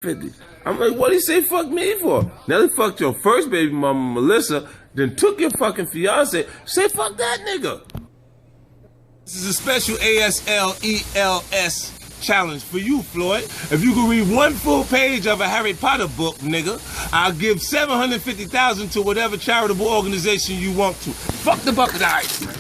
50. I'm like, what do you say fuck me for? Now they fucked your first baby mama, Melissa, then took your fucking fiance. Say fuck that nigga. This is a special ASLELS challenge for you, Floyd. If you can read one full page of a Harry Potter book, nigga, I'll give $750,000 to whatever charitable organization you want to. Fuck the bucket of ice, man.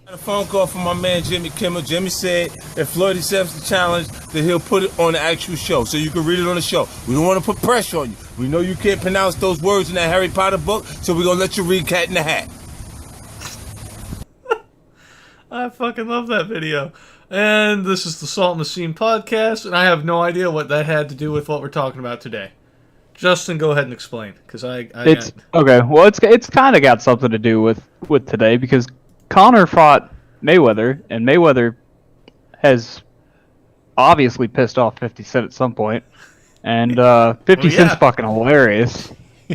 I got a phone call from my man Jimmy Kimmel. Jimmy said if Floyd accepts the challenge, then he'll put it on the actual show, so you can read it on the show. We don't want to put pressure on you. We know you can't pronounce those words in that Harry Potter book, so we're gonna let you read Cat in the Hat. I fucking love that video. And this is the Salt and the Scene podcast, and I have no idea what that had to do with what we're talking about today. Justin, go ahead and explain, because it's okay. Well, it's kind of got something to do with today, because Conor fought Mayweather, and Mayweather has obviously pissed off 50 Cent at some point, and 50 Cent's fucking hilarious.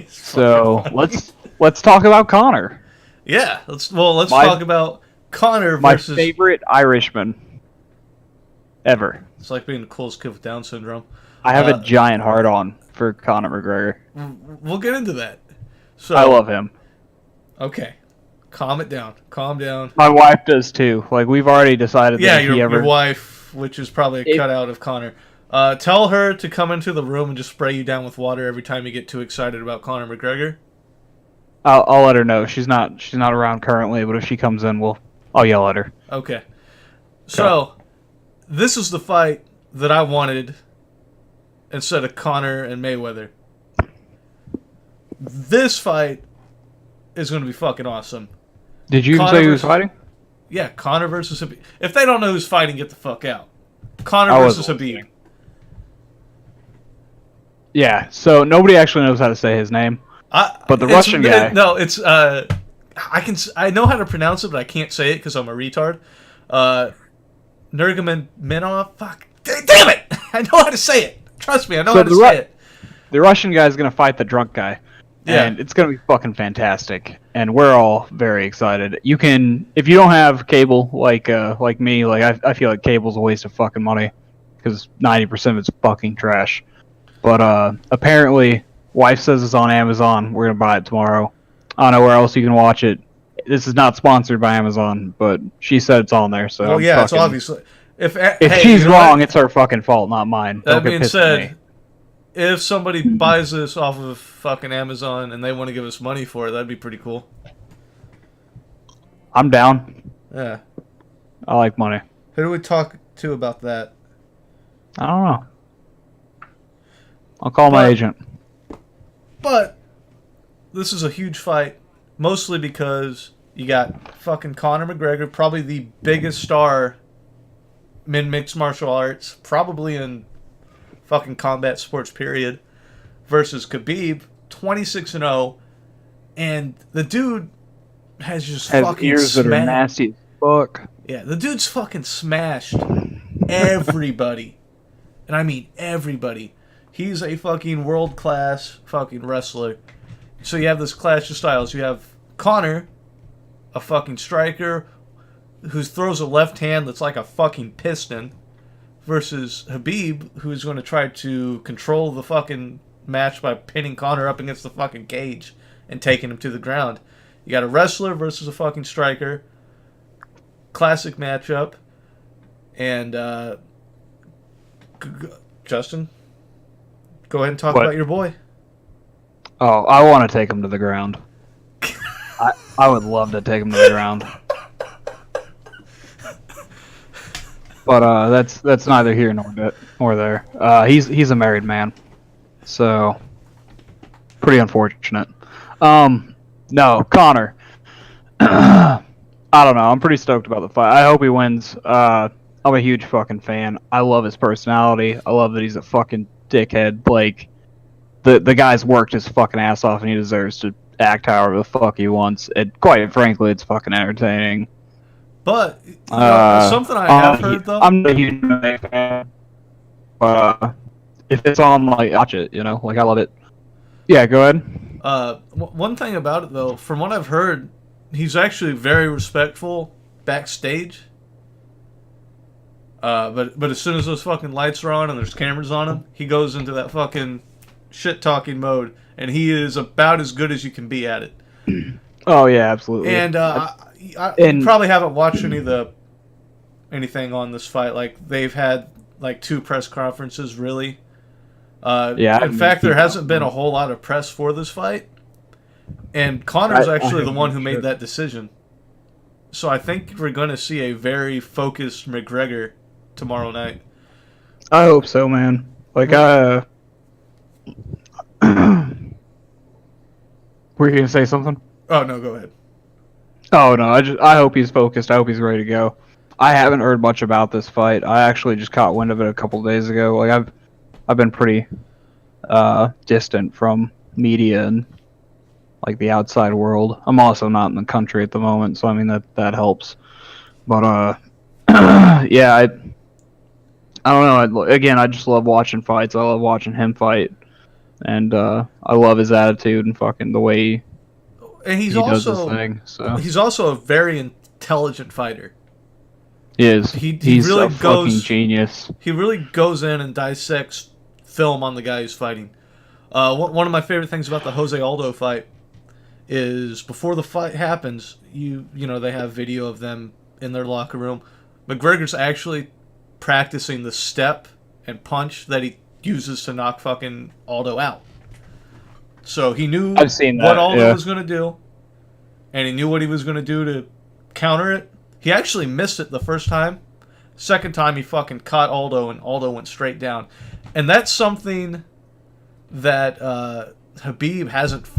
So let's talk about Conor. Yeah, let's talk about Conor versus my favorite Irishman ever. It's like being the coolest kid with Down syndrome. I have a giant heart on for Conor McGregor. We'll get into that. So I love him. Okay, calm it down. Calm down. My wife does too. Like, we've already decided. Yeah, that your wife, which is probably a cutout of Conor. Tell her to come into the room and just spray you down with water every time you get too excited about Conor McGregor. I'll let her know. She's not around currently, but if she comes in, I'll yell at her. Okay. So, this is the fight that I wanted instead of Conor and Mayweather. This fight is going to be fucking awesome. Did you even say who was fighting? Yeah, Conor versus Khabib. If they don't know who's fighting, get the fuck out. Conor versus Khabib. Yeah, so nobody actually knows how to say his name. But the Russian guy... No, it's... I know how to pronounce it, but I can't say it because I'm a retard. Nurmagomedov. Fuck. Damn it! I know how to say it. Trust me, I know how to say it. The Russian guy is going to fight the drunk guy. Yeah. And it's going to be fucking fantastic. And we're all very excited. You can... If you don't have cable, like me, I feel like cable's a waste of fucking money. Because 90% of it's fucking trash. But apparently, wife says it's on Amazon. We're going to buy it tomorrow. I don't know where else you can watch it. This is not sponsored by Amazon, but she said it's on there. So it's obviously if she's wrong, it's her fucking fault, not mine. That being said, if somebody buys this off of fucking Amazon and they want to give us money for it, that'd be pretty cool. I'm down. Yeah, I like money. Who do we talk to about that? I don't know. I'll call my agent. But this is a huge fight, mostly because you got fucking Conor McGregor, probably the biggest star in mixed martial arts, probably in fucking combat sports, period, versus Khabib, 26-0, and the dude has fucking ears that are nasty as fuck. Yeah, the dude's fucking smashed everybody, and I mean everybody. He's a fucking world-class fucking wrestler. So you have this clash of styles. You have Conor, a fucking striker who throws a left hand that's like a fucking piston, versus Khabib, who is going to try to control the fucking match by pinning Conor up against the fucking cage and taking him to the ground. You got a wrestler versus a fucking striker. Classic matchup. And, Justin, go ahead and talk about your boy. Oh, I want to take him to the ground. I would love to take him to the ground. But that's neither here nor there. He's a married man, so pretty unfortunate. No, Conor. I don't know. I'm pretty stoked about the fight. I hope he wins. I'm a huge fucking fan. I love his personality. I love that he's a fucking dickhead. Like, the guy's worked his fucking ass off, and he deserves to act however the fuck he wants. And quite frankly, it's fucking entertaining. But something I have heard though, I'm not a huge MMA fan. If it's on, watch it. I love it. Yeah, go ahead. One thing about it though, from what I've heard, he's actually very respectful backstage. But as soon as those fucking lights are on and there's cameras on him, he goes into that fucking shit talking mode, and he is about as good as you can be at it. Oh yeah, absolutely. And you probably haven't watched anything on this fight. Like, they've had like 2 press conferences, really. Yeah. In fact, there hasn't been a whole lot of press for this fight, and Conor's actually the one who made that decision. So I think we're going to see a very focused McGregor tomorrow night. I hope so, man. Like, were you gonna say something? Oh no, go ahead. Oh no, I hope he's focused. I hope he's ready to go. I haven't heard much about this fight. I actually just caught wind of it a couple of days ago. Like, I've been pretty distant from media and like the outside world. I'm also not in the country at the moment, so I mean that helps. But yeah, I don't know. Again, I just love watching fights. I love watching him fight, and I love his attitude and fucking the way he does his thing. So he's also a very intelligent fighter. He is. He's really a fucking genius. He really goes in and dissects film on the guy who's fighting. One of my favorite things about the Jose Aldo fight is before the fight happens, you know they have video of them in their locker room. McGregor's actually practicing the step and punch that he uses to knock fucking Aldo out. So he knew what Aldo was going to do, and he knew what he was going to do to counter it. He actually missed it the first time. Second time, he fucking caught Aldo, and Aldo went straight down. And that's something that Khabib hasn't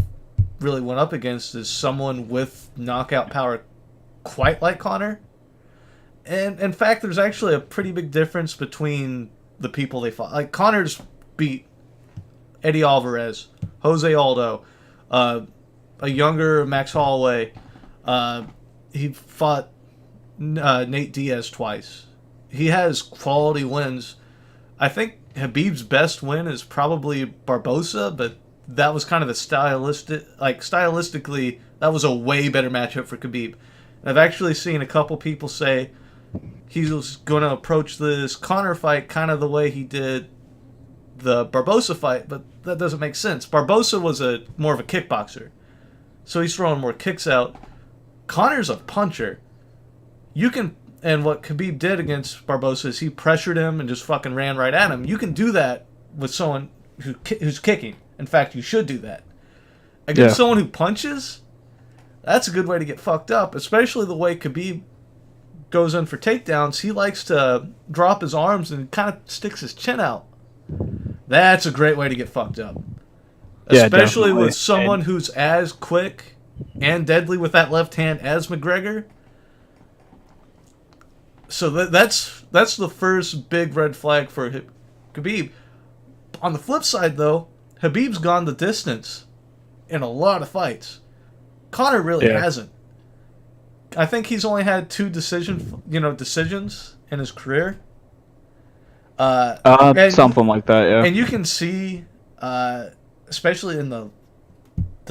really went up against, is someone with knockout power quite like Conor. And in fact, there's actually a pretty big difference between the people they fought. Like, Conor's beat Eddie Alvarez, Jose Aldo, a younger Max Holloway. He fought Nate Diaz twice. He has quality wins. I think Khabib's best win is probably Barbosa, but that was kind of stylistically, that was a way better matchup for Khabib. And I've actually seen a couple people say he was going to approach this Conor fight kind of the way he did the Barbosa fight, but that doesn't make sense. Barbosa was more of a kickboxer, so he's throwing more kicks out. Conor's a puncher. And what Khabib did against Barbosa is he pressured him and just fucking ran right at him. You can do that with someone who's kicking. In fact, you should do that. Against someone who punches, that's a good way to get fucked up, especially the way Khabib goes in for takedowns. He likes to drop his arms and kind of sticks his chin out. That's a great way to get fucked up. Especially with someone who's as quick and deadly with that left hand as McGregor. So that's the first big red flag for Khabib. On the flip side, though, Khabib's gone the distance in a lot of fights. Conor really hasn't. I think he's only had 2 decisions in his career. Something like that, yeah. And you can see, especially in the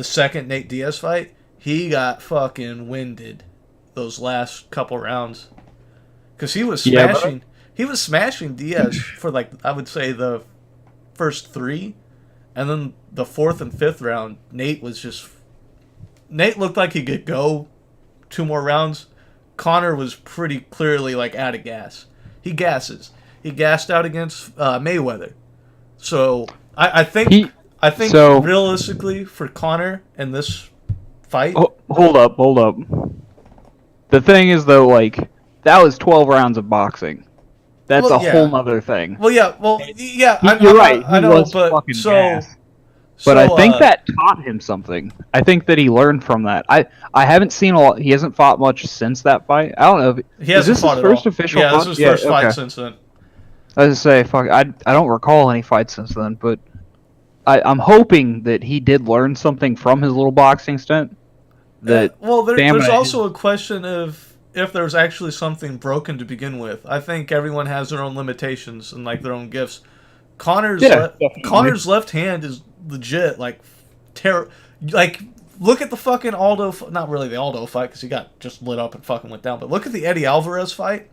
second Nate Diaz fight, he got fucking winded those last couple rounds. Because he was smashing, Diaz for, like, I would say the first 3, and then the 4th and 5th round, Nate looked like he could go 2 more rounds. Conor was pretty clearly, like, out of gas. He gasses. He gassed out against Mayweather. So I think realistically for Conor in this fight. Hold up. The thing is, though, like, that was 12 rounds of boxing. That's a whole nother thing. You're right. I know, but But I think that taught him something. I think that he learned from that. I haven't seen a lot. He hasn't fought much since that fight. I don't know. He hasn't fought at all. Is this his first official fight? Yeah, this is his first fight since then. I was gonna say, I don't recall any fights since then, but I'm hoping that he did learn something from his little boxing stint. There's also a question of if there's actually something broken to begin with. I think everyone has their own limitations and, like, their own gifts. Conor's left hand is legit, like, look at the fucking Aldo, not really the Aldo fight because he got just lit up and fucking went down, but look at the Eddie Alvarez fight.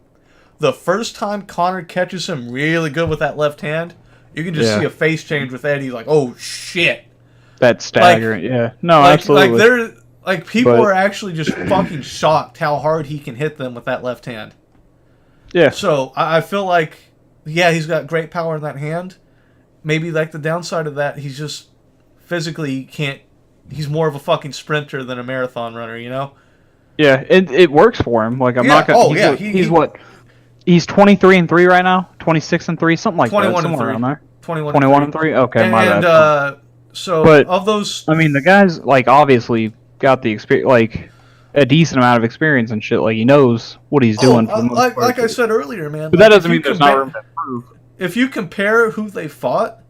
the first time Conor catches him really good with that left hand, you can just see a face change with Eddie, like, oh shit. That's staggering. Yeah. No, absolutely. People are actually just fucking shocked how hard he can hit them with that left hand. Yeah. So I feel like, yeah, he's got great power in that hand. Maybe like the downside of that, he's just physically can't. He's more of a fucking sprinter than a marathon runner, you know? Yeah, it works for him. Like I'm not gonna. Oh yeah, He's 23-3 right now, 26-3, something like that, somewhere around there. 21-3. Okay, my bad. But of those, I mean, the guy's like obviously got the experience, like a decent amount of experience and shit. Like he knows what he's doing. For the most part. Like I said earlier, man. But that doesn't mean there's not room to improve. If you compare who they fought,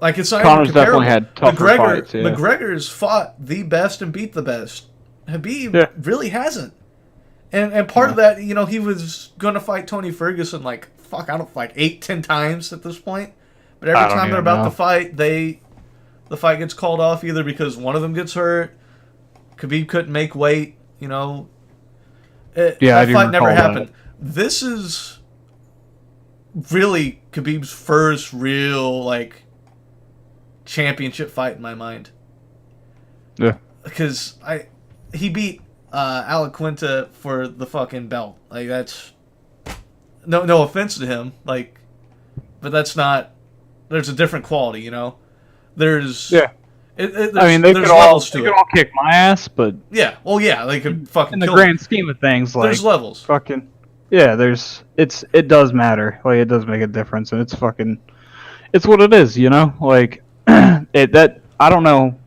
like it's not Conor's even comparable. definitely had tougher fights. Yeah. McGregor's fought the best and beat the best. Khabib really hasn't. And part of that, you know, he was going to fight Tony Ferguson like 8-10 times at this point. But every time they're about to fight, the fight gets called off either because one of them gets hurt, Khabib couldn't make weight, you know. That fight never happened. This is really Khabib's first real, like, championship fight in my mind. Yeah. Because he beat Alec Quinta for the fucking belt. Like, that's no offense to him, like, but that's not. There's a different quality, you know. There's I mean, they could all kick my ass, but they could fucking. In the grand scheme of things, like there's levels. Fucking it does matter. Like it does make a difference, and it's what it is, you know. Like I don't know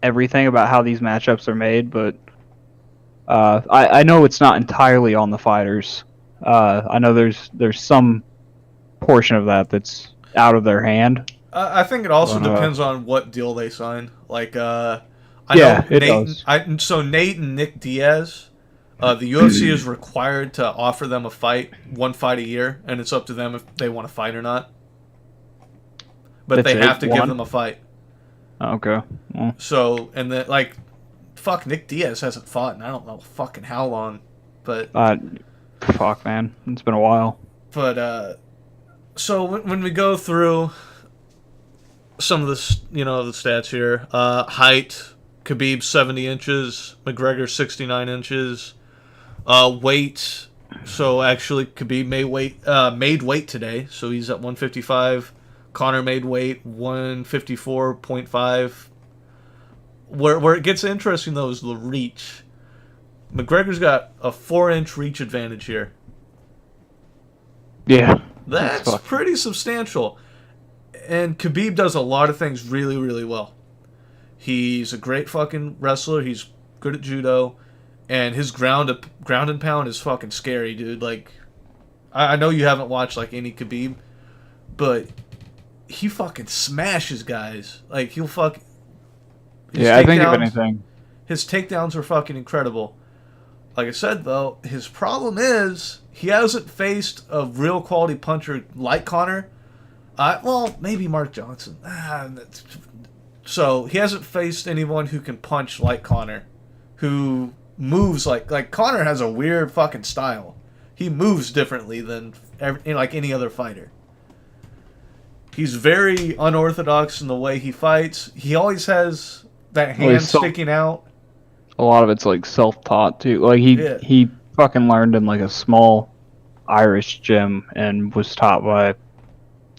everything about how these matchups are made, but I know it's not entirely on the fighters. I know there's some portion of that's out of their hand. I think it also depends on what deal they sign. Like, I know it does. So Nate and Nick Diaz, the UFC is required to offer them one fight a year, and it's up to them if they want to fight or not. But they have to give them a fight. Okay. Well. So, and then, like, fuck, Nick Diaz hasn't fought in I don't know fucking how long, but... fuck, man. It's been a while. But, so when we go through some of the, you know, the stats here, height, Khabib 70 inches, McGregor 69 inches, weight, so actually Khabib made weight today, so he's at 155, Conor made weight 154.5. Where it gets interesting, though, is the reach. McGregor's got a 4-inch reach advantage here. Yeah. That's pretty substantial. And Khabib does a lot of things really, really well. He's a great fucking wrestler. He's good at judo. And his ground and pound is fucking scary, dude. Like, I know you haven't watched, like, any Khabib, but he fucking smashes guys. Like, he'll fuck... I think if anything... His takedowns are fucking incredible. Like I said, though, his problem is he hasn't faced a real quality puncher like Conor. Well, maybe Mark Johnson. So he hasn't faced anyone who can punch like Conor, who moves like Conor has a weird fucking style. He moves differently than any other fighter. He's very unorthodox in the way he fights. He always has that hand sticking out. A lot of it's like self-taught too. Like he fucking learned in like a small Irish gym and was taught by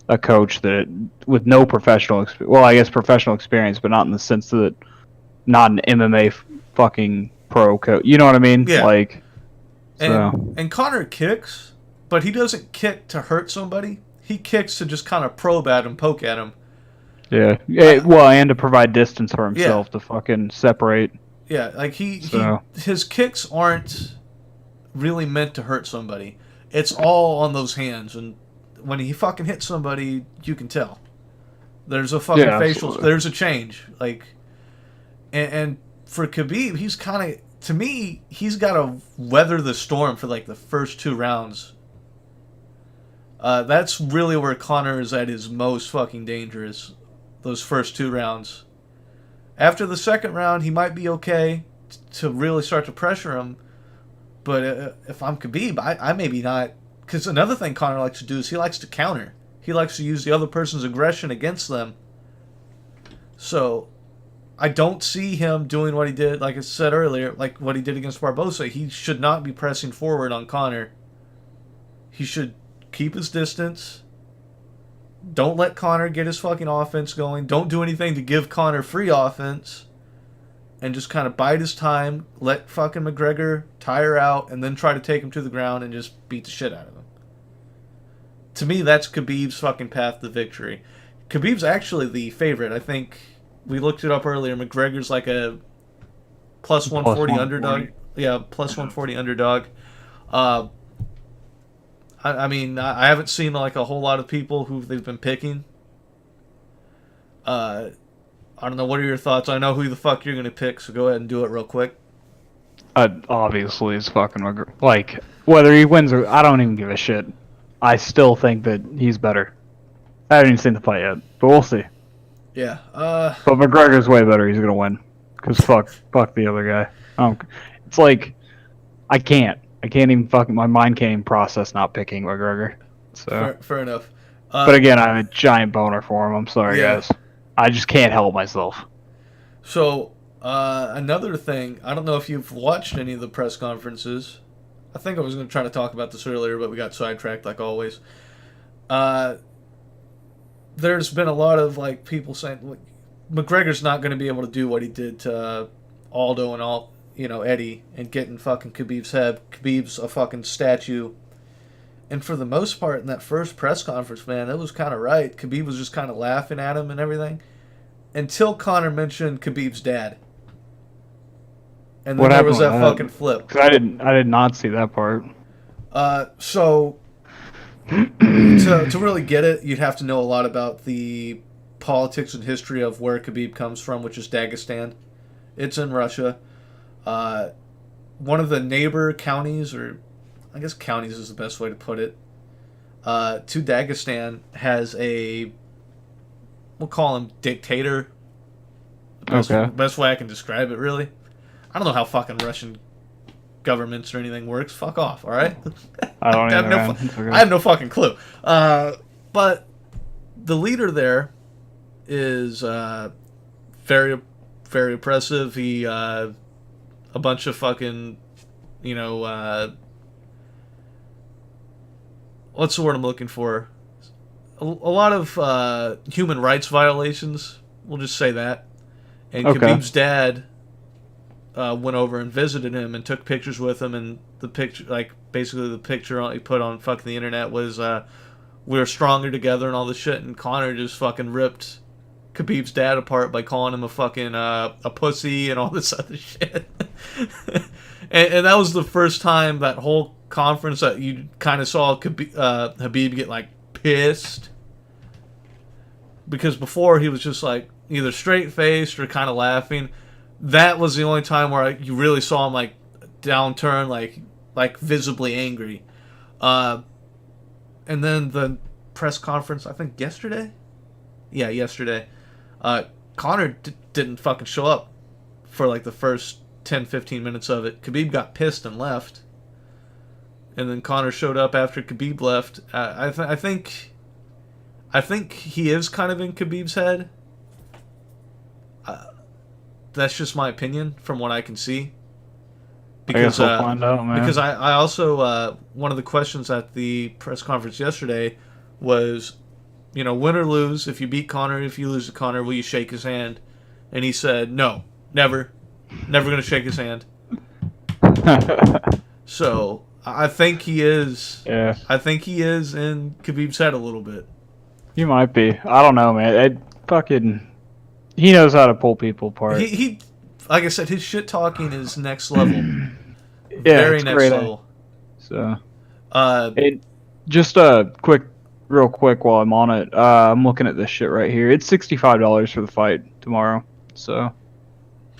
a coach that with no professional experience. Well, I guess professional experience, but not in the sense that not an MMA fucking pro coach. You know what I mean? Yeah. Like, and Conor kicks, but he doesn't kick to hurt somebody. He kicks to just kind of probe at him, poke at him. Yeah. Well, and to provide distance for himself to fucking separate. Yeah, like his kicks aren't really meant to hurt somebody. It's all on those hands, and when he fucking hits somebody, you can tell. There's a fucking facial. There's a change. Like, and for Khabib, he's kind of, to me, he's got to weather the storm for like the first 2 rounds. That's really where Conor is at his most fucking dangerous. Those first 2 rounds. After the second round, he might be okay to really start to pressure him. But if I'm Khabib, I maybe not. Because another thing Conor likes to do is he likes to counter. He likes to use the other person's aggression against them. So I don't see him doing what he did, like I said earlier, like what he did against Barbosa. He should not be pressing forward on Conor. He should keep his distance. Don't let Conor get his fucking offense going. Don't do anything to give Conor free offense. And just kind of bide his time, let fucking McGregor tire out, and then try to take him to the ground and just beat the shit out of him. To me, that's Khabib's fucking path to victory. Khabib's actually the favorite. I think we looked it up earlier. McGregor's like a plus 140 underdog. Yeah, plus 140 underdog. I mean, I haven't seen like a whole lot of people who they've been picking. I don't know. What are your thoughts? I know who the fuck you're gonna pick, so go ahead and do it real quick. Obviously, it's fucking McGregor. Like, whether he wins or I don't even give a shit. I still think that he's better. I haven't even seen the fight yet, but we'll see. Yeah. But McGregor's way better. He's gonna win. Cause fuck the other guy. It's like I can't even fucking. My mind can't even process not picking McGregor. So fair enough. But again, I have a giant boner for him. I'm sorry, guys. I just can't help myself. So, another thing, I don't know if you've watched any of the press conferences. I think I was going to try to talk about this earlier, but we got sidetracked like always. There's been a lot of like people saying like, McGregor's not going to be able to do what he did to Aldo and Eddie, and getting fucking Khabib's head. Khabib's a fucking statue. And for the most part, in that first press conference, man, it was kind of right. Khabib was just kind of laughing at him and everything. Until Conor mentioned Khabib's dad. And then there was that fucking flip. 'Cause I did not see that part. So, to really get it, you'd have to know a lot about the politics and history of where Khabib comes from, which is Dagestan. It's in Russia. One of the neighbor counties, or I guess counties is the best way to put it, to Dagestan has we'll call him dictator. Best way I can describe it, really. I don't know how fucking Russian governments or anything works. Fuck off, all right? I don't I have no fucking clue. But the leader there is very, very oppressive. He a bunch of fucking, what's the word I'm looking for? A lot of human rights violations. We'll just say that. And Khabib's dad went over and visited him and took pictures with him. And the picture, like basically the picture he put on fucking the internet was we were stronger together and all this shit. And Conor just fucking ripped Khabib's dad apart by calling him a fucking a pussy and all this other shit. and that was the first time that whole conference that you kind of saw Khabib get like pissed, because before he was just like either straight faced or kind of laughing. That was the only time where you really saw him like downturn, like visibly angry. And then the press conference, I think yesterday. Yeah, yesterday. Conor didn't fucking show up for like the first 10-15 minutes of it. Khabib got pissed and left. And then Conor showed up after Khabib left. I think he is kind of in Khabib's head. That's just my opinion from what I can see. Because, I guess we'll find out, man. Because I also, one of the questions at the press conference yesterday was, win or lose, if you beat Conor, if you lose to Conor, will you shake his hand? And he said, no, never. Never going to shake his hand. So, I think he is. Yeah. I think he is in Khabib's head a little bit. You might be. I don't know, man. He knows how to pull people apart. He like I said, his shit talking is next level. Yeah, very next level. So, just real quick while I'm on it. I'm looking at this shit right here. It's $65 for the fight tomorrow. So,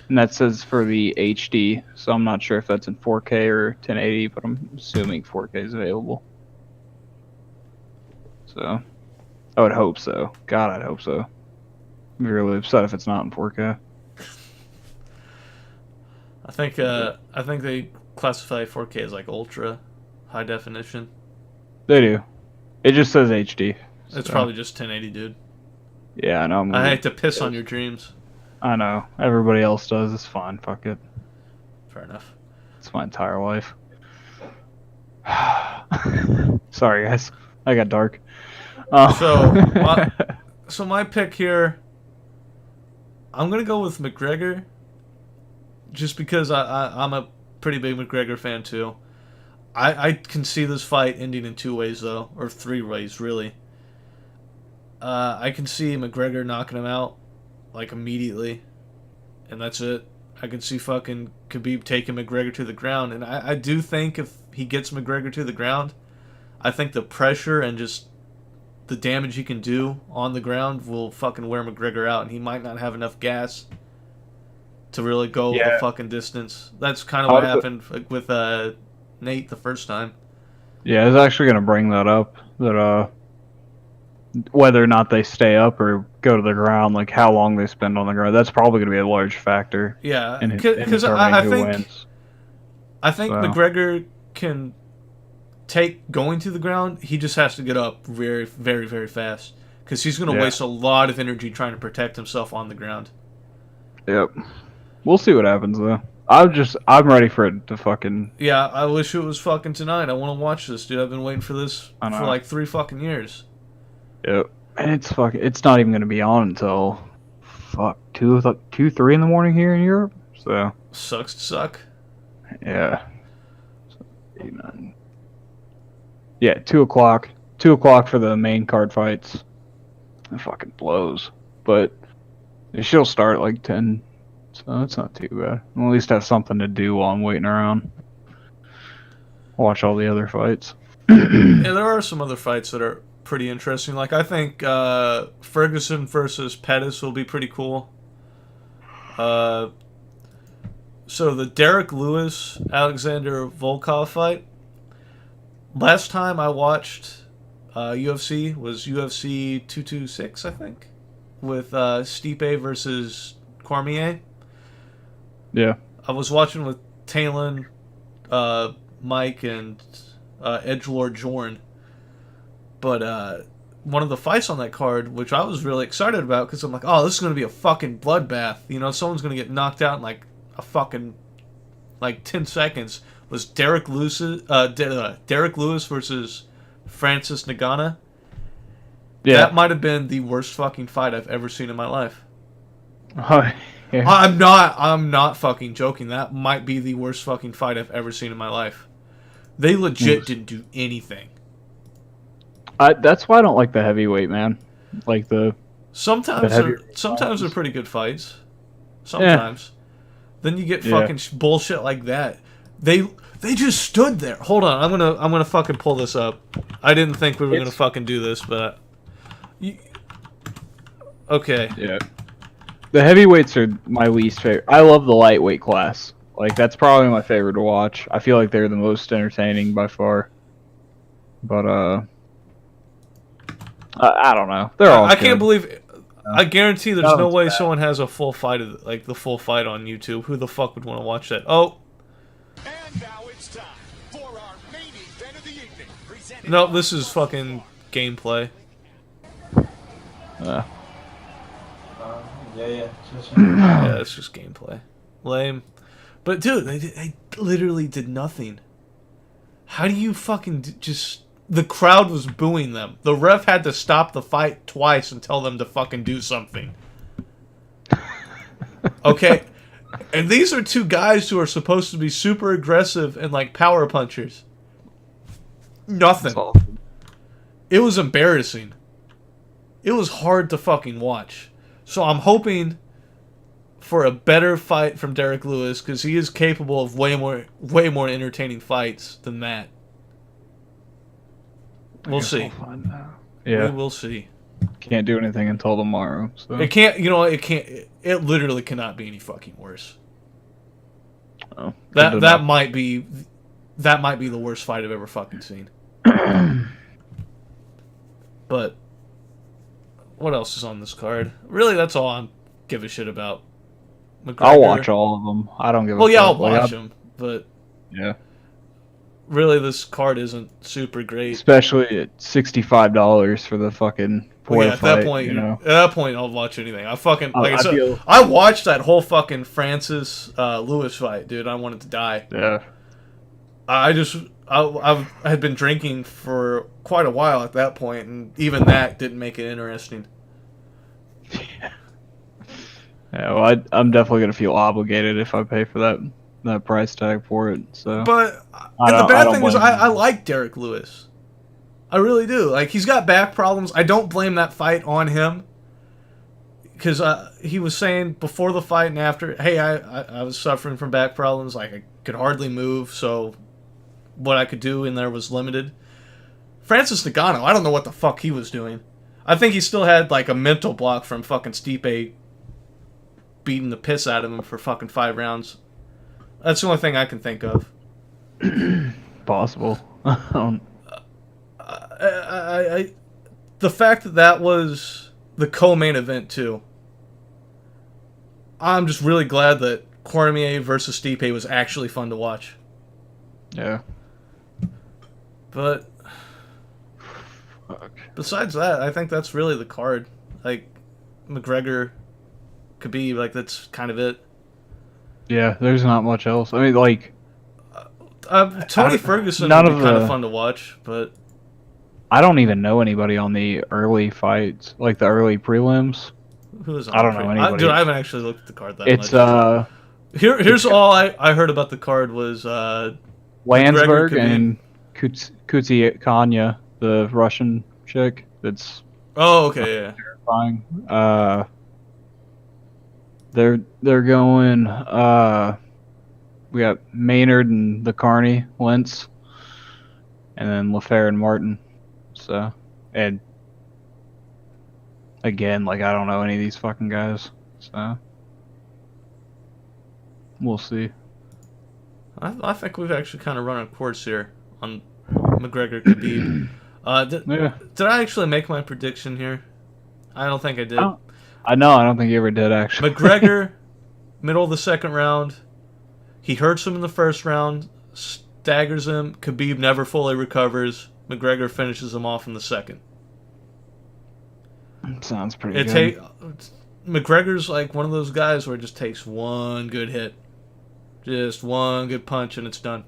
and that says for the HD. So I'm not sure if that's in 4K or 1080, but I'm assuming 4K is available. So, I would hope so. God, I'd hope so. I'd be really upset if it's not in 4K. I think they classify 4K as like ultra high definition? They do. It just says HD. It's probably just 1080, dude. Yeah, I know. I hate to piss on your dreams. I know. Everybody else does. It's fine. Fuck it. Fair enough. It's my entire life. Sorry, guys. I got dark. So my pick here, I'm going to go with McGregor. Just because I'm a pretty big McGregor fan, too. I can see this fight ending in 2 ways, though. Or 3 ways, really. I can see McGregor knocking him out, like, immediately. And that's it. I can see fucking Khabib taking McGregor to the ground. And I do think if he gets McGregor to the ground, I think the pressure and just the damage he can do on the ground will fucking wear McGregor out. And he might not have enough gas to really go the fucking distance. That's kind of what happened with Nate the first time. Yeah, I was actually going to bring that up. That whether or not they stay up or go to the ground, like how long they spend on the ground, that's probably going to be a large factor. Yeah, because I think McGregor can take going to the ground. He just has to get up very, very, very fast because he's going to waste a lot of energy trying to protect himself on the ground. Yep. We'll see what happens though. I'm ready for it to fucking. Yeah, I wish it was fucking tonight. I want to watch this, dude. I've been waiting for this for like 3 fucking years. Yep. And it's not even going to be on until 2, 3 in the morning here in Europe. So sucks to suck. Yeah. Yeah, 2 o'clock. 2 o'clock for the main card fights. It fucking blows. But she'll start like 10. So it's not too bad. I'll at least have something to do while I'm waiting around. Watch all the other fights. Yeah, there are some other fights that are pretty interesting. Like, I think Ferguson versus Pettis will be pretty cool. So the Derek Lewis Alexander Volkov fight. Last time I watched UFC was UFC 226, I think, with Stipe versus Cormier. Yeah. I was watching with Talon, Mike, and Edgelord Jorn. But one of the fights on that card, which I was really excited about, because I'm like, oh, this is going to be a fucking bloodbath. You know, someone's going to get knocked out in like a fucking 10 seconds, was Derek Lewis versus Francis Ngannou. Yeah. That might have been the worst fucking fight I've ever seen in my life. Yeah. I'm not fucking joking. That might be the worst fucking fight I've ever seen in my life. They legit didn't do anything. That's why I don't like the heavyweight, man. Like sometimes they're pretty good fights. Sometimes. Yeah. Then you get fucking bullshit like that. They just stood there. Hold on, I'm gonna fucking pull this up. I didn't think we were gonna fucking do this, but okay. Yeah. The heavyweights are my least favorite. I love the lightweight class. Like, that's probably my favorite to watch. I feel like they're the most entertaining by far. But I don't know. They're all. I can't believe. I guarantee there's no way someone has a full fight the full fight on YouTube. Who the fuck would want to watch that? Oh. And now it's time for our main event of the evening. No, this is fucking gameplay. Yeah. Yeah, it's just gameplay. Lame. But dude, they literally did nothing. How do you fucking just... The crowd was booing them. The ref had to stop the fight twice and tell them to fucking do something. Okay? And these are 2 guys who are supposed to be super aggressive and like power punchers. Nothing. It was embarrassing. It was hard to fucking watch. So I'm hoping for a better fight from Derek Lewis, because he is capable of way more entertaining fights than that. We'll see. Yeah, we will see. Can't do anything until tomorrow. So. It can't. You know, it can't. It literally cannot be any fucking worse. Oh, that might be the worst fight I've ever fucking seen. But what else is on this card? Really, that's all I give a shit about. McGregor. I'll watch all of them. I don't give a fuck. Well, yeah, I'll watch them, but Yeah. Really, this card isn't super great. Especially at $65 for the fucking Well, yeah, Poirier at that fight, point, you know. at that point, I'll watch anything. I fucking like I I said, feel- I watched that whole fucking Francis Lewis fight, dude. I wanted to die. Yeah. I had been drinking for quite a while at that point, and even that didn't make it interesting. Yeah, well, I'm definitely gonna feel obligated if I pay for that price tag for it. So, But I the don't bad thing is, blame you. I like Derek Lewis. I really do. Like, he's got back problems. I don't blame that fight on him. Because he was saying before the fight and after, hey, I was suffering from back problems. Like, I could hardly move, so what I could do in there was limited. Francis Ngannou, I don't know what the fuck he was doing. I think he still had, like, a mental block from fucking Stipe beating the piss out of him for fucking 5 rounds. That's the only thing I can think of. Possible. The fact that was the co-main event too. I'm just really glad that Cormier versus Stipe was actually fun to watch. Yeah. But Fuck. besides that, I think that's really the card. Like McGregor, Khabib, like that's kind of it. Yeah, there's not much else. I mean, like, Tony Ferguson none would be of kind of the- fun to watch, but I don't even know anybody on the early fights, like the early prelims. who is on I don't the know pre- anybody. Dude, I haven't actually looked at the card that It's much. Here's all I heard about the card was Landsberg Khabib. and Kutsiakanya, the Russian chick. That's oh, okay, yeah. terrifying. They're going. We got Maynard and the Carney, Lentz, and then LaFair and Martin. So, and again, like I don't know any of these fucking guys. So we'll see. I think we've actually kind of run a course here on McGregor Khabib. Yeah. Did I actually make my prediction here? I don't think I did. Oh. I know. I don't think you ever did actually. McGregor, middle of the second round. He hurts him in the first round, staggers him. Khabib never fully recovers. McGregor finishes him off in the second. Sounds pretty good. McGregor's like one of those guys where it just takes one good hit. Just one good punch and it's done.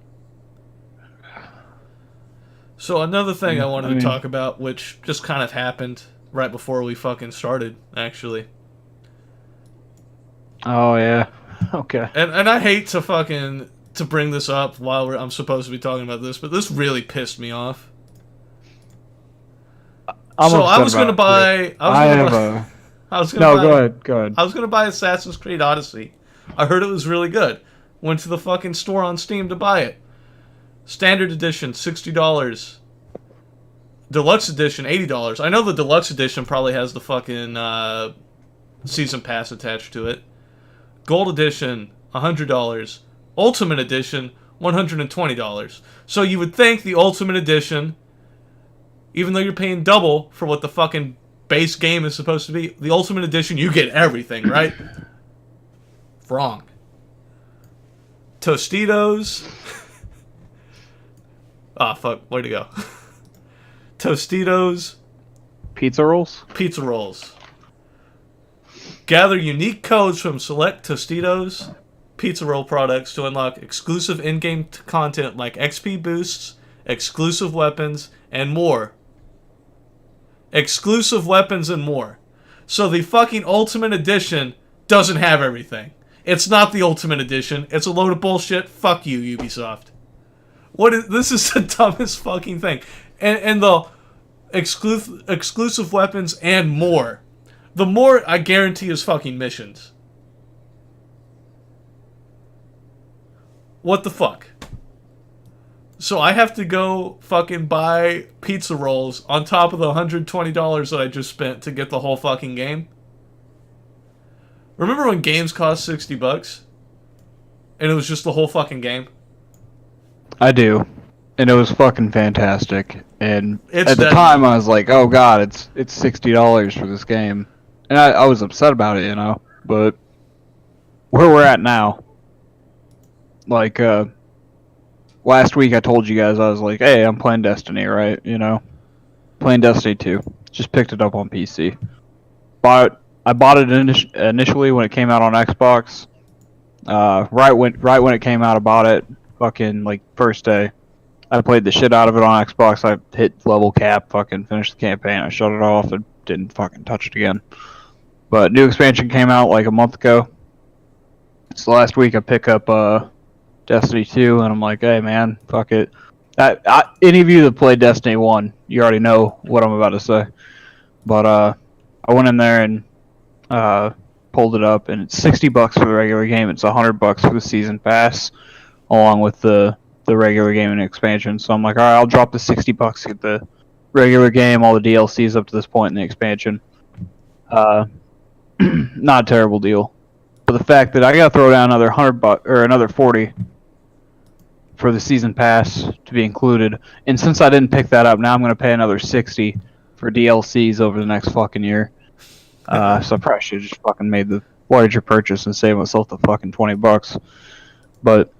So another thing I wanted to talk about, which just kind of happened right before we fucking started, actually. Oh yeah. Okay. And I hate to bring this up while I'm supposed to be talking about this, but this really pissed me off. I was gonna buy. Go ahead. I was gonna buy Assassin's Creed Odyssey. I heard it was really good. Went to the fucking store on Steam to buy it. Standard edition, $60. Deluxe edition, $80. I know the deluxe edition probably has the fucking season pass attached to it. Gold edition, $100. Ultimate edition, $120. So you would think the Ultimate edition, even though you're paying double for what the fucking base game is supposed to be, the Ultimate edition, you get everything, right? Wrong. Tostitos. Ah, fuck. Where'd it go? Tostitos. Pizza rolls? Pizza rolls. Gather unique codes from select Tostitos pizza roll products to unlock exclusive in-game content like XP boosts, exclusive weapons, and more. Exclusive weapons and more. So the fucking Ultimate Edition doesn't have everything. It's not the Ultimate Edition. It's a load of bullshit. Fuck you, Ubisoft. This is the dumbest fucking thing. And the exclusive weapons and more. The more, I guarantee, is fucking missions. What the fuck? So I have to go fucking buy pizza rolls on top of the $120 that I just spent to get the whole fucking game? Remember when games cost $60? And it was just the whole fucking game? I do. And it was fucking fantastic. And It's at the that- time I was like, oh god, it's $60 for this game. And I was upset about it, you know. But where we're at now, like last week I told you guys I was like, hey, I'm playing Destiny, right? You know, playing Destiny 2. Just picked it up on PC. I bought it initially when it came out on Xbox. Right when it came out, I bought it. Fucking like first day. I played the shit out of it on Xbox. I hit level cap, fucking finished the campaign. I shut it off and didn't fucking touch it again. But new expansion came out like a month ago. So last week I pick up Destiny 2 and I'm like, hey man, fuck it. Any of you that played Destiny 1, you already know what I'm about to say. But I went in there and pulled it up, and it's $60 for the regular game. It's $100 for the season pass, along with the regular game and expansion. So I'm like, all right, I'll drop the $60 to get the regular game, all the DLCs up to this point in the expansion. Not a terrible deal, but the fact that I gotta throw down another $100 or another $40 for the season pass to be included, and since I didn't pick that up, now I'm gonna pay another $60 for DLCs over the next fucking year. So I probably should have just fucking made the larger purchase and save myself the fucking $20. But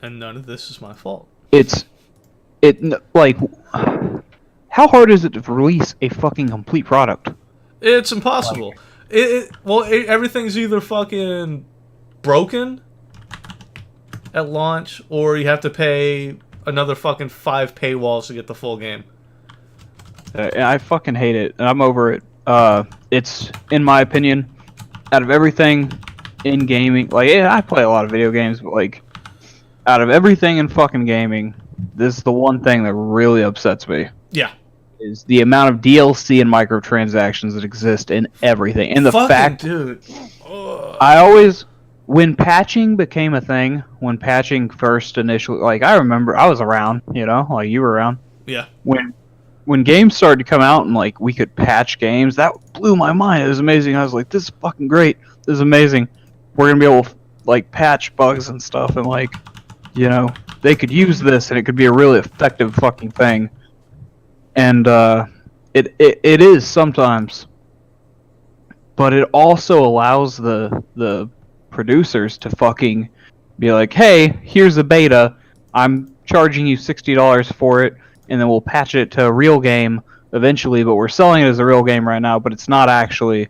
And none of this is my fault. Like, how hard is it to release a fucking complete product? It's impossible. Everything's either fucking broken at launch, or you have to pay another fucking 5 paywalls to get the full game. I fucking hate it, and I'm over it. It's, in my opinion, out of everything in gaming, like, yeah, I play a lot of video games, but, like, out of everything in fucking gaming, this is the one thing that really upsets me. Yeah. Is the amount of DLC and microtransactions that exist in everything. And the fucking fact, dude. I always, when patching became a thing, when patching first initially, like, I remember, I was around, you know, like, you were around. Yeah. When games started to come out and, like, we could patch games, that blew my mind. It was amazing. I was like, this is fucking great. This is amazing. We're going to be able to, like, patch bugs and stuff, and, like, you know, they could use this, and it could be a really effective fucking thing. And, it is sometimes. But it also allows the producers to fucking be like, hey, here's a beta. I'm charging you $60 for it, and then we'll patch it to a real game eventually, but we're selling it as a real game right now, but it's not actually.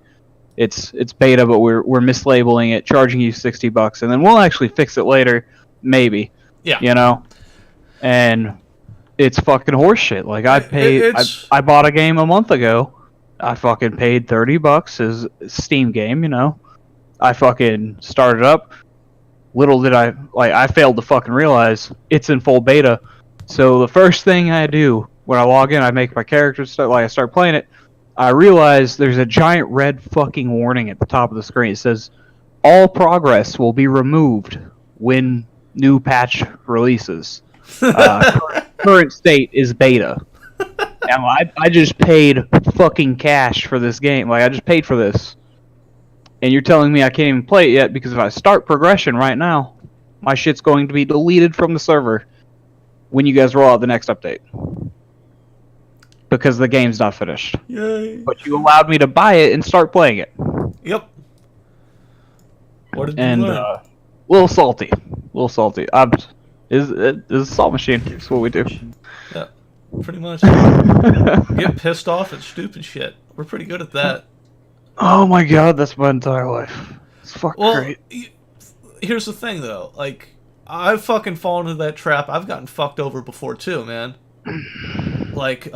It's beta, but we're mislabeling it, charging you $60, and then we'll actually fix it later, maybe. Yeah. You know? And it's fucking horseshit. Like, I bought a game a month ago. I fucking paid $30 as a Steam game, you know? I fucking started up. Little did I failed to fucking realize it's in full beta. So the first thing I do when I log in, I make my character start, like, I start playing it. I realize there's a giant red fucking warning at the top of the screen. It says, all progress will be removed when new patch releases. Current state is beta. Now, I just paid fucking cash for this game. Like, I just paid for this. And you're telling me I can't even play it yet because if I start progression right now, my shit's going to be deleted from the server when you guys roll out the next update. Because the game's not finished. Yay. But you allowed me to buy it and start playing it. Yep. What did you And learn? a little salty. It's a salt machine. It's what we do. Yeah, pretty much. Get pissed off at stupid shit. We're pretty good at that. Oh my god, that's my entire life. It's fucking great. Here's the thing, though. Like, I've fucking fallen into that trap. I've gotten fucked over before, too, man. Like,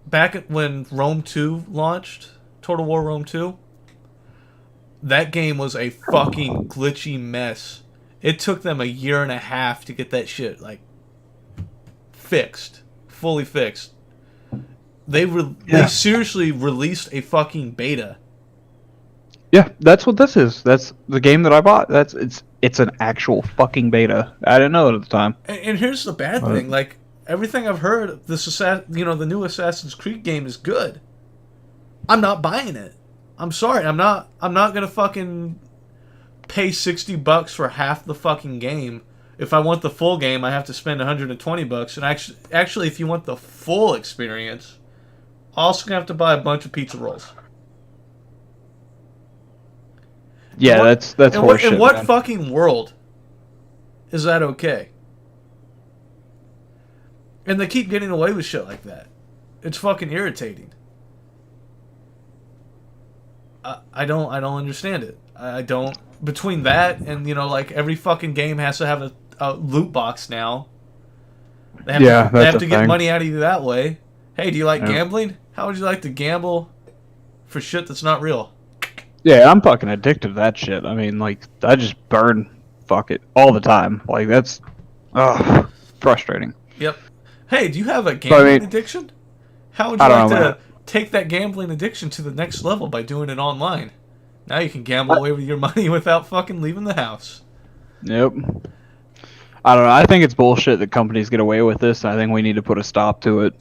back when Rome 2 launched, Total War Rome 2, that game was a fucking glitchy mess. It took them a year and a half to get that shit, like, fixed. Fully fixed. They seriously released a fucking beta. Yeah, that's what this is. That's the game that I bought. It's an actual fucking beta. I didn't know it at the time. And here's the bad thing, like, everything I've heard, the new Assassin's Creed game is good. I'm not buying it. I'm sorry. I'm not gonna fucking pay $60 for half the fucking game. If I want the full game, I have to spend $120. And actually, if you want the full experience, also gonna have to buy a bunch of pizza rolls. Yeah, that's horseshit. In what fucking world is that okay? And they keep getting away with shit like that. It's fucking irritating. I don't understand it. I don't. Between that and, you know, like, every fucking game has to have a loot box now. They have to get money out of you that way. Hey, do you like gambling? How would you like to gamble for shit that's not real? Yeah, I'm fucking addicted to that shit. I mean, like, I just burn fuck it all the time. Like, that's frustrating. Yep. Hey, do you have a gambling addiction? How would you like to take that gambling addiction to the next level by doing it online? Now you can gamble away with your money without fucking leaving the house. Yep. I don't know. I think it's bullshit that companies get away with this. I think we need to put a stop to it.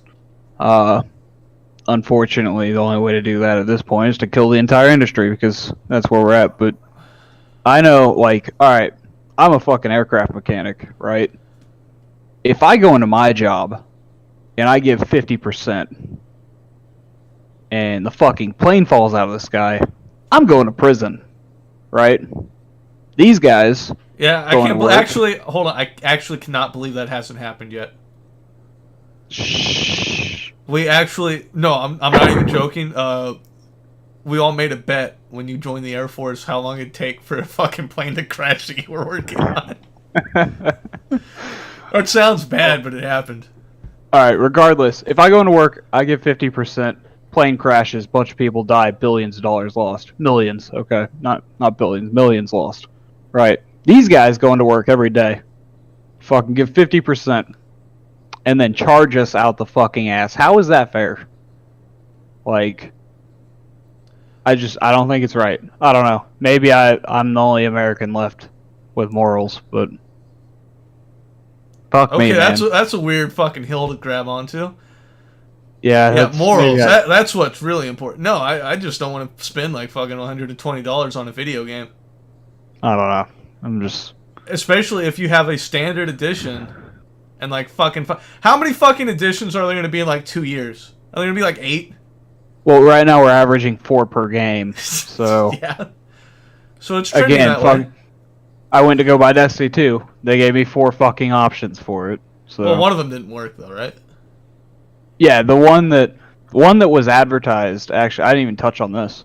Unfortunately, the only way to do that at this point is to kill the entire industry, because that's where we're at. But I know, like, alright, I'm a fucking aircraft mechanic, right? If I go into my job and I give 50% and the fucking plane falls out of the sky, I'm going to prison, right? These guys... Yeah, I can't believe... Actually, hold on. I actually cannot believe that hasn't happened yet. Shh. We actually... No, I'm not even joking. We all made a bet when you joined the Air Force how long it'd take for a fucking plane to crash that you were working on. It sounds bad, but it happened. Alright, regardless, if I go into work, I give 50%, plane crashes, bunch of people die, billions of dollars lost. Millions, okay. Not billions, millions lost. Right. These guys go into work every day, fucking give 50%, and then charge us out the fucking ass. How is that fair? Like, I don't think it's right. I don't know. Maybe I'm the only American left with morals, but fuck me, man. That's a weird fucking hill to grab onto. Yeah, morals. That's what's really important. No, I just don't want to spend like fucking $120 on a video game. I don't know. I'm just... Especially if you have a standard edition and like fucking... How many fucking editions are there going to be in like 2 years? Are there going to be like 8? Well, right now we're averaging 4 per game, so... Yeah. So it's trending that way. I went to go buy Destiny 2. They gave me 4 fucking options for it. So. Well, one of them didn't work though, right? Yeah, the one that was advertised, actually, I didn't even touch on this.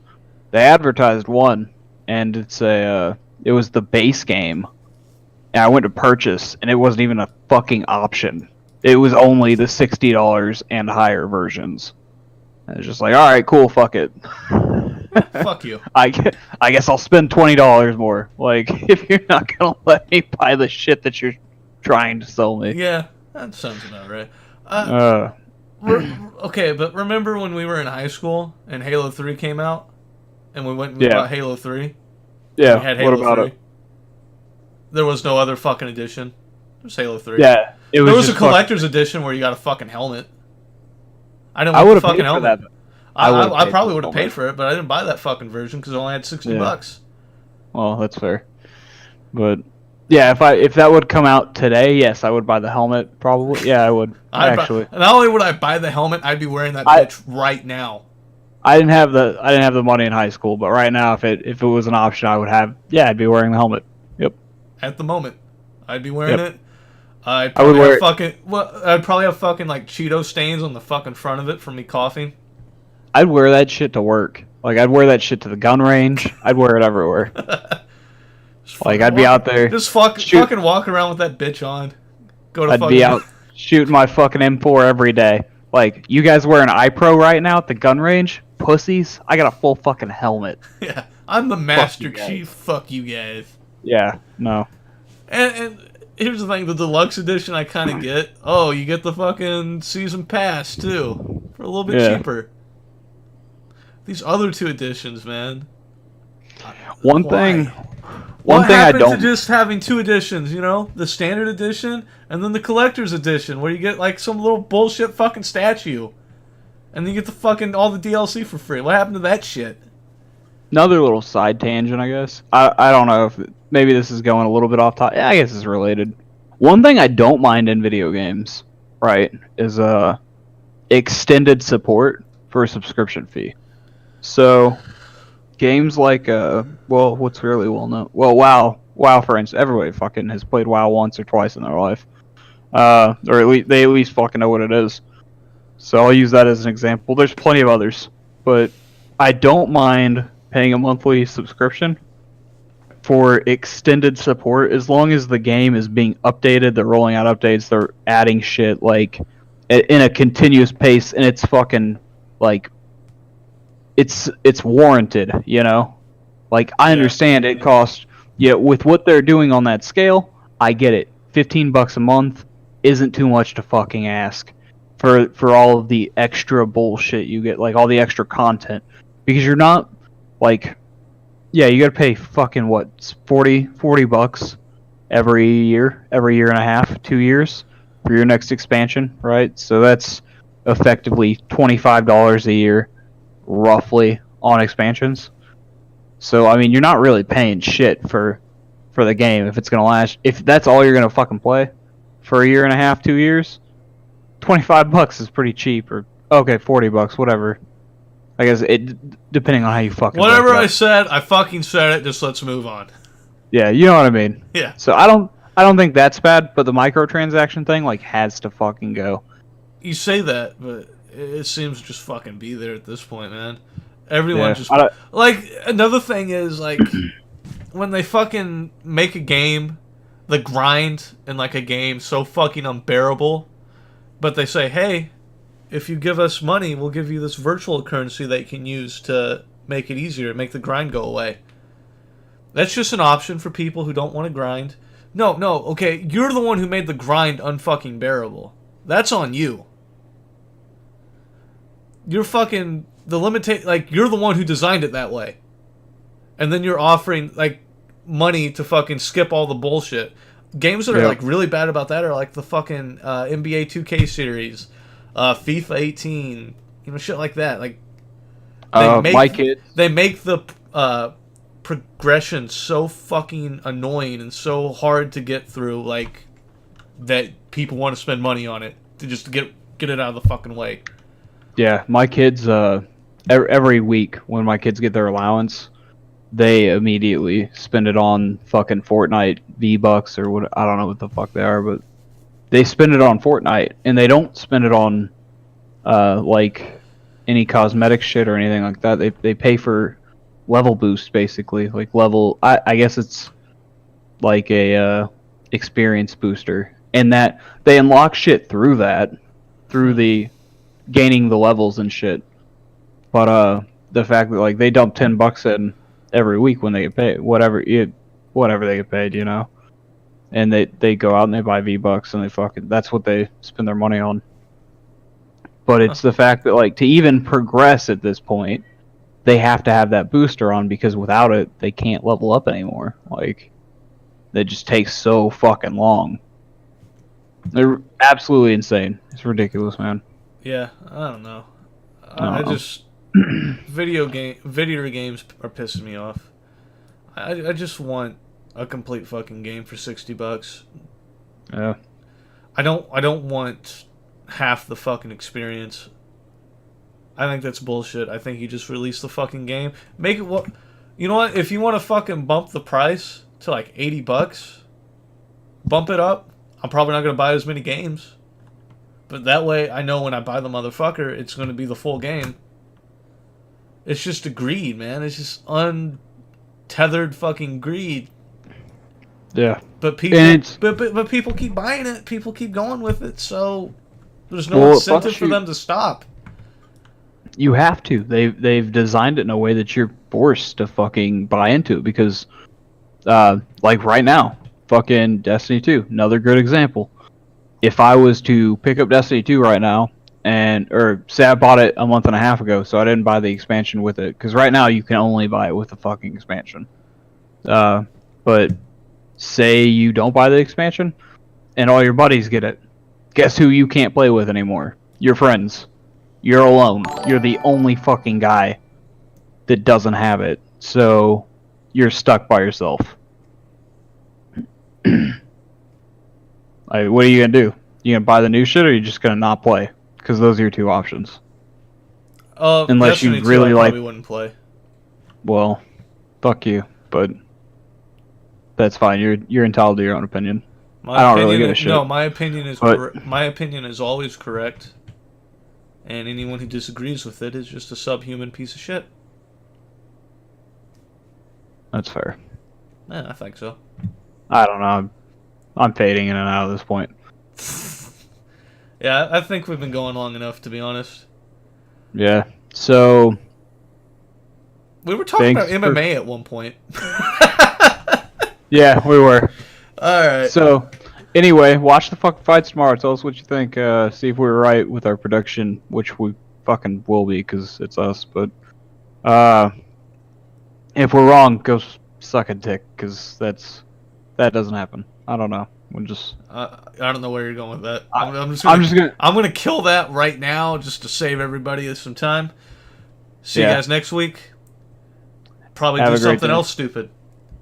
They advertised one, and it was the base game. And I went to purchase, and it wasn't even a fucking option. It was only the $60 and higher versions. And it was just like, alright, cool, fuck it. Fuck you. I guess I'll spend $20 more. Like, if you're not gonna let me buy the shit that you're trying to sell me. Yeah, that sounds about right. Okay, but remember when we were in high school and Halo 3 came out? And we went and bought Halo 3? Yeah, we had Halo what about 3. it? There was no other fucking edition. There was Halo 3. Yeah, there was a collector's edition where you got a fucking helmet. I didn't want the fucking helmet. I probably would have paid for it, but I didn't buy that fucking version because it only had $60. Well, that's fair. But yeah, if that would come out today, yes, I would buy the helmet. Probably, yeah, I would. Actually, not only would I buy the helmet, I'd be wearing that bitch right now. I didn't have the money in high school, but right now, if it was an option, I would have. Yeah, I'd be wearing the helmet. Yep. At the moment, I'd be wearing it. I'd probably have fucking like Cheeto stains on the fucking front of it from me coughing. I'd wear that shit to work. Like, I'd wear that shit to the gun range. I'd wear it everywhere. Like, I'd be out there. Just fucking walk around with that bitch on. I'd be out shooting my fucking M4 every day. Like, you guys wearing iPro right now at the gun range? Pussies? I got a full fucking helmet. Yeah, I'm the Master Chief. Fuck you guys. Yeah, no. And here's the thing, the deluxe edition I kind of get. Oh, you get the fucking season pass, too. For a little bit cheaper. These other 2 editions, man. One thing What I happened don't... to just having 2 editions, you know? The standard edition and then the collector's edition where you get like some little bullshit fucking statue. And then you get the fucking all the DLC for free. What happened to that shit? Another little side tangent, I guess. I don't know if maybe this is going a little bit off topic. Yeah, I guess it's related. One thing I don't mind in video games, right, is extended support for a subscription fee. So games like what's really well known? Well, WoW WoW friends, everybody fucking has played WoW once or twice in their life, or at least they at least fucking know what it is. So I'll use that as an example. There's plenty of others, but I don't mind paying a monthly subscription for extended support as long as the game is being updated. They're rolling out updates. They're adding shit like in a continuous pace, and it's fucking like it's warranted. You know, like I understand it costs. Yeah, with what they're doing on that scale, I get it. $15 a month isn't too much to fucking ask for all of the extra bullshit you get, like all the extra content, because you're not like, yeah, you gotta pay fucking what, $40 every year and a half, 2 years for your next expansion, right? So that's effectively $25 a year, roughly, on expansions. So I mean, you're not really paying shit for the game if it's gonna last. If that's all you're gonna fucking play for a year and a half, 2 years, $25 is pretty cheap. Or okay, $40, whatever. I guess it depending on how you fucking. Whatever I said, I fucking said it. Just let's move on. Yeah, you know what I mean. Yeah. So I don't think that's bad, but the microtransaction thing like has to fucking go. You say that, but it seems to just fucking be there at this point, man. Everyone just like, another thing is like when they fucking make a game, the grind in like a game so fucking unbearable, but they say, hey, if you give us money, we'll give you this virtual currency that you can use to make it easier, make the grind go away. That's just an option for people who don't want to grind. No, okay, you're the one who made the grind unfucking bearable. That's on you. You're fucking like you're the one who designed it that way. And then you're offering like money to fucking skip all the bullshit. Games that are like really bad about that are like the fucking NBA 2K series, FIFA 18, you know, shit like that. Like they make the progression so fucking annoying and so hard to get through, like that people want to spend money on it to just get it out of the fucking way. Yeah, my kids every week when my kids get their allowance, they immediately spend it on fucking Fortnite V-Bucks or what, I don't know what the fuck they are, but they spend it on Fortnite, and they don't spend it on like any cosmetic shit or anything like that. They pay for level boost, basically, like level. I guess it's like a experience booster, and that they unlock shit through the gaining the levels and shit. But the fact that like they dump $10 in every week when they get paid, whatever they get paid, you know, and they go out and they buy V-Bucks and they fucking, that's what they spend their money on. But it's the fact that like to even progress at this point, they have to have that booster on, because without it they can't level up anymore. Like it just takes so fucking long. They're absolutely insane. It's ridiculous, man. Yeah, I don't know. I just video games are pissing me off. I just want a complete fucking game for $60. Yeah. I don't want half the fucking experience. I think that's bullshit. I think you just release the fucking game. Make it what, you know what? If you want to fucking bump the price to like $80, bump it up. I'm probably not gonna buy as many games. But that way, I know when I buy the motherfucker, it's going to be the full game. It's just a greed, man. It's just untethered fucking greed. Yeah. But people, but people keep buying it. People keep going with it. So there's no incentive for them to stop. You have to. They've designed it in a way that you're forced to fucking buy into it, because, like right now, fucking Destiny 2, another good example. If I was to pick up Destiny 2 right now, or say I bought it a month and a half ago, so I didn't buy the expansion with it, because right now you can only buy it with the fucking expansion. But say you don't buy the expansion, and all your buddies get it. Guess who you can't play with anymore? Your friends. You're alone. You're the only fucking guy that doesn't have it, so you're stuck by yourself. Like, what are you gonna do? You gonna buy the new shit, or are you just gonna not play? Because those are your two options. Unless you really I probably wouldn't play. Well, fuck you. But that's fine. You're entitled to your own opinion. My I don't opinion really give a is, shit. No, my opinion is But- my opinion is always correct, and anyone who disagrees with it is just a subhuman piece of shit. That's fair. Yeah, I think so. I don't know. I'm fading in and out at this point. Yeah, I think we've been going long enough, to be honest. Yeah. So We were talking about Thanks for- MMA at one point. yeah, we were. All right. So anyway, watch the fucking fights tomorrow. Tell us what you think. See if we were right with our prediction, which we fucking will be because it's us. But if we're wrong, go suck a dick because that doesn't happen. I don't know. We'll just. I don't know where you're going with that. I'm gonna kill that right now just to save everybody some time. See you Yeah. guys next week. Probably Have do a great something day. else stupid.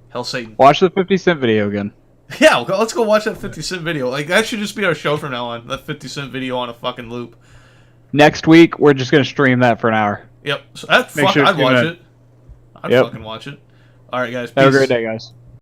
Hell Satan. Watch the 50 Cent video again. Yeah, let's go watch that 50 Cent video. Like that should just be our show from now on. That 50 Cent video on a fucking loop. Next week, we're just gonna stream that for an hour. Yep. So that Make sure to I'd tune watch in. it. I'd Yep. fucking watch it. All right, guys. Have a Peace. great day, guys.